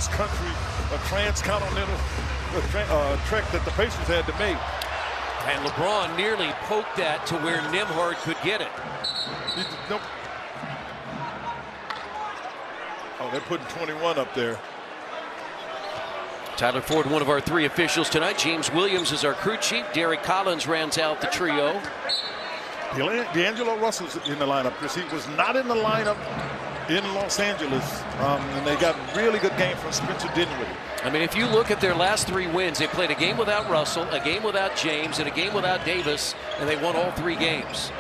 cross-country, a transcontinental trek that the Pacers had to make. And LeBron nearly poked that to where Nembhard could get it. Nope. Oh, they're putting 21 up there. Tyler Ford, one of our 3 officials tonight. James Williams is our crew chief. Derek Collins rounds out the trio. D'Angelo Russell's in the lineup, Chris. He was not in the lineup in Los Angeles, and they got a really good game from Spencer Dinwiddie. I mean, if you look at their last 3 wins, they played a game without Russell, a game without James, and a game without Davis, and they won all 3 games.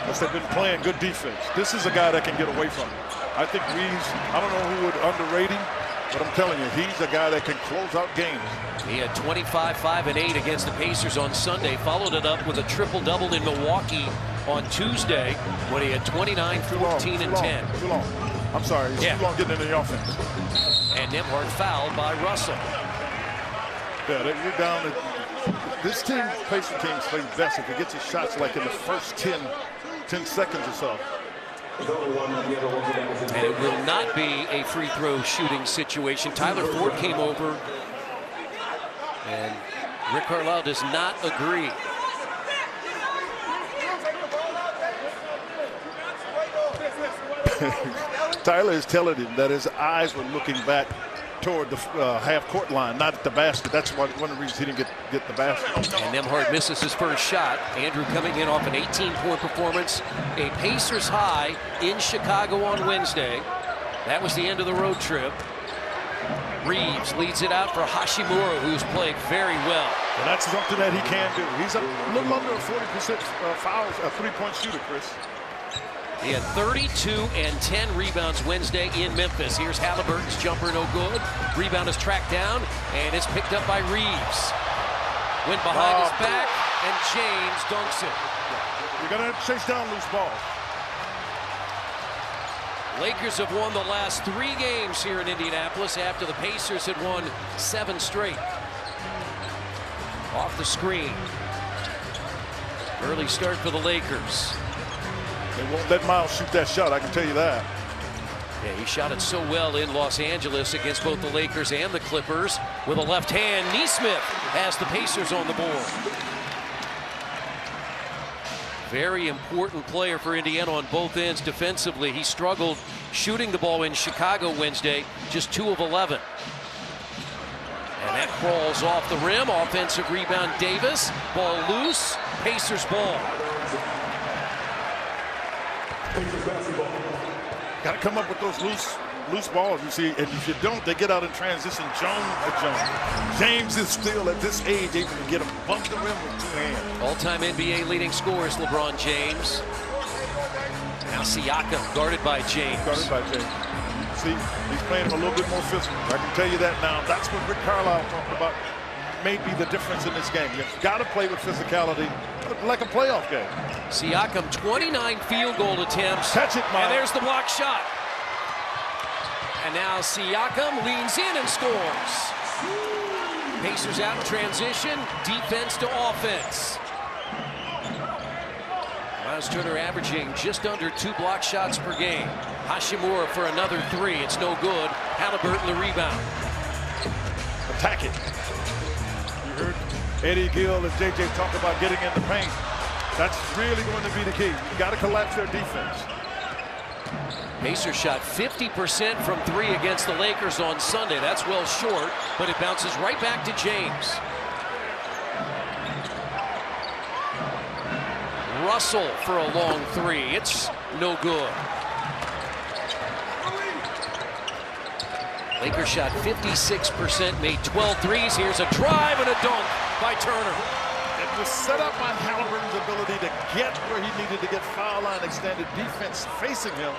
Because they've been playing good defense. This is a guy that can get away from it. I think Reeves, I don't know who would underrate him, but I'm telling you, he's a guy that can close out games. He had 25, 5, and 8 against the Pacers on Sunday, followed it up with a triple-double in Milwaukee on Tuesday when he had 29, 14, and 10. Too long. I'm sorry, it's too long getting into the offense. And Nembhard fouled by Russell. Yeah, you're down at this team, Pacer team, plays best if it gets his shots like in the first 10 seconds or so. And it will not be a free throw shooting situation. Tyler Ford came over, and Rick Carlisle does not agree. Tyler is telling him that his eyes were looking back toward the half-court line, not at the basket. That's one of the reasons he didn't get the basket. And Nembhard misses his first shot. Andrew coming in off an 18-point performance, a Pacers high in Chicago on Wednesday. That was the end of the road trip. Reeves leads it out for Hashimura, who's played very well. And that's something that he can do. He's a little under a 40% fouls, a three-point shooter, Chris. He had 32 and 10 rebounds Wednesday in Memphis. Here's Halliburton's jumper, no good. Rebound is tracked down, and it's picked up by Reeves. Went behind his back, and James dunks it. You're going to chase down loose balls. Lakers have won the last 3 games here in Indianapolis after the Pacers had won 7 straight. Off the screen. Early start for the Lakers. They won't let Miles shoot that shot, I can tell you that. Yeah, he shot it so well in Los Angeles against both the Lakers and the Clippers. With a left hand, Nesmith has the Pacers on the board. Very important player for Indiana on both ends defensively. He struggled shooting the ball in Chicago Wednesday, just 2 of 11. And that crawls off the rim. Offensive rebound, Davis. Ball loose. Pacers ball. Got to come up with those loose balls, you see, and if you don't, they get out in transition. James is still at this age able to get him bump the rim with 2 hands. All-time NBA leading scorers, LeBron James. Now Siakam guarded by James. See, he's playing him a little bit more physical. I can tell you that now. That's what Rick Carlisle talked about. May be the difference in this game. You've got to play with physicality like a playoff game. Siakam, 29 field goal attempts. Catch it, Miles. And there's the block shot. And now Siakam leans in and scores. Pacers out in transition, defense to offense. Miles Turner averaging just under 2 block shots per game. Hashimura for another 3. It's no good. Halliburton the rebound. Attack it. You heard Eddie Gill and JJ talk about getting in the paint. That's really going to be the key. You got to collapse their defense. Pacers shot 50% from 3 against the Lakers on Sunday. That's well short, but it bounces right back to James. Russell for a long 3. It's no good. Lakers shot 56%, made 12 threes. Here's a drive and a dunk by Turner. It was set up on Halliburton's ability to get where he needed to get foul line extended defense facing him.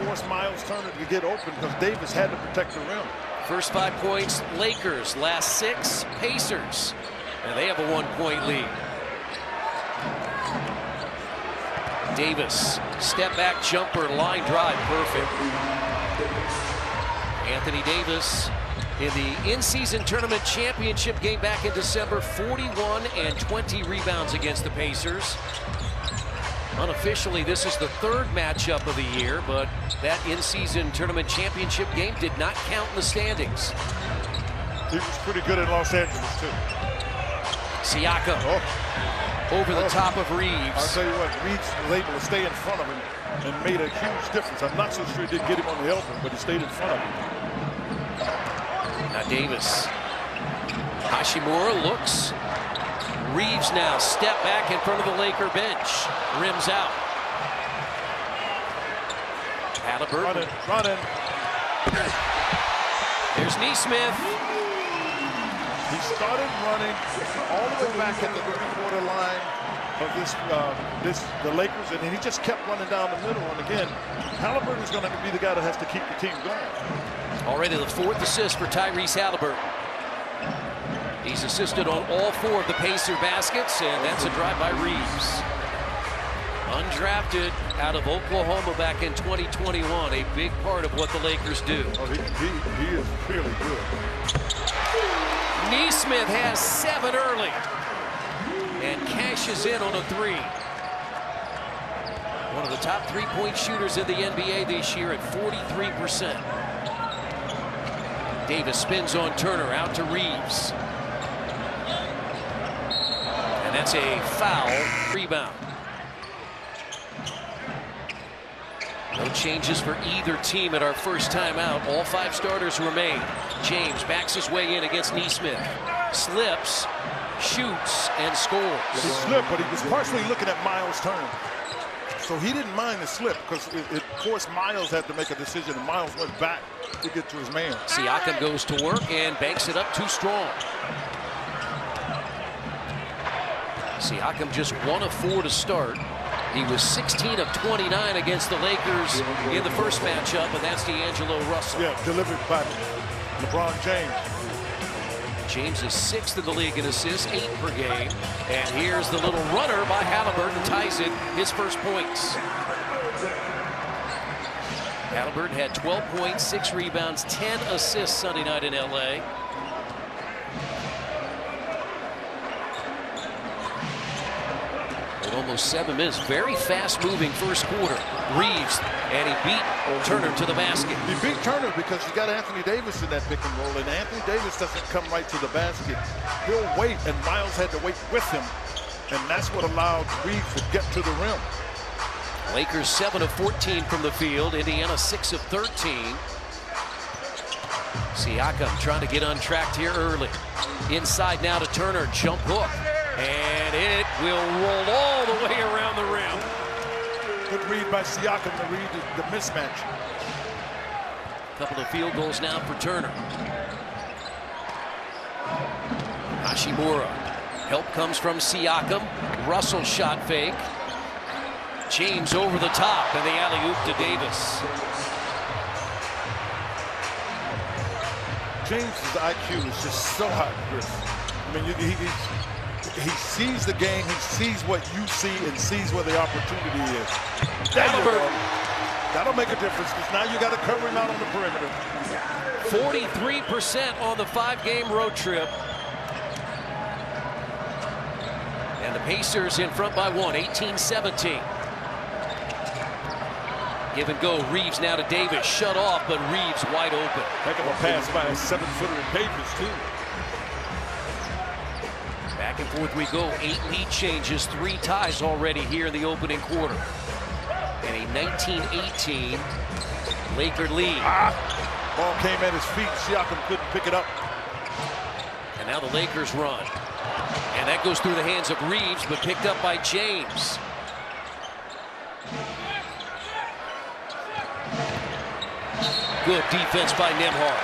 Forced Miles Turner to get open because Davis had to protect the rim. First 5 points, Lakers. Last 6, Pacers. And they have a 1-point lead. Davis, step back jumper, line drive, perfect. Anthony Davis in the in-season tournament championship game back in December, 41 and 20 rebounds against the Pacers. Unofficially, this is the third matchup of the year, but that in-season tournament championship game did not count in the standings. He was pretty good in Los Angeles, too. Siakam over the top of Reeves. I'll tell you what, Reeves was able to stay in front of him and made a huge difference. I'm not so sure he did get him on the elbow, but he stayed in front of him. Now Davis. Hashimura looks. Reeves now step back in front of the Laker bench. Rims out. Halliburton. Running. There's Neesmith. He started running all the way back at the three-quarter line of the Lakers, and then he just kept running down the middle. And again, Halliburton is going to be the guy that has to keep the team going. Already the fourth assist for Tyrese Halliburton. He's assisted on all four of the Pacer baskets, and that's a drive by Reeves. Undrafted out of Oklahoma back in 2021, a big part of what the Lakers do. Oh, he is really good. Neesmith has 7 early and cashes in on a 3. One of the top three-point shooters in the NBA this year at 43%. Davis spins on Turner, out to Reeves. And that's a foul. Rebound. No changes for either team at our first time out. All 5 starters remain. James backs his way in against Neesmith. Slips, shoots, and scores. He slipped, but he was partially looking at Miles' turn. So he didn't mind the slip because it forced Miles had to make a decision, and Miles went back to get to his man. Siakam goes to work and banks it up too strong. Siakam just 1 of 4 to start. He was 16 of 29 against the Lakers in the first matchup, and that's D'Angelo Russell. Yeah, delivered by LeBron James. James is 6th in the league in assists, 8 per game. And here's the little runner by Halliburton, ties it, his first points. Halliburton had 12 points, 6 rebounds, 10 assists Sunday night in LA. Almost 7 minutes. Very fast-moving first quarter. Reeves, and he beat Turner to the basket. He beat Turner because you got Anthony Davis in that pick and roll, and Anthony Davis doesn't come right to the basket. He'll wait, and Miles had to wait with him, and that's what allowed Reeves to get to the rim. Lakers 7 of 14 from the field. Indiana 6 of 13. Siakam trying to get untracked here early. Inside now to Turner. Jump hook. And it will roll all the way around the rim. Good read by Siakam to read the mismatch. Couple of field goals now for Turner. Hashimura. Help comes from Siakam. Russell shot fake. James over the top, and the alley-oop to Davis. James's IQ is just so high, Chris. I mean, he sees the game, he sees what you see, and sees where the opportunity is. That'll make a difference, because now you got to cover him out on the perimeter. 43% on the 5-game road trip. And the Pacers in front by 1, 18-17. Give and go. Reeves now to Davis. Shut off, but Reeves wide open. Heck of a pass by a 7-footer in Davis, too. Back and forth we go. 8 lead changes, 3 ties already here in the opening quarter. And a 19-18 Laker lead. Ball came at his feet. Siakam couldn't pick it up. And now the Lakers run. And that goes through the hands of Reeves, but picked up by James. Good defense by Nembhard.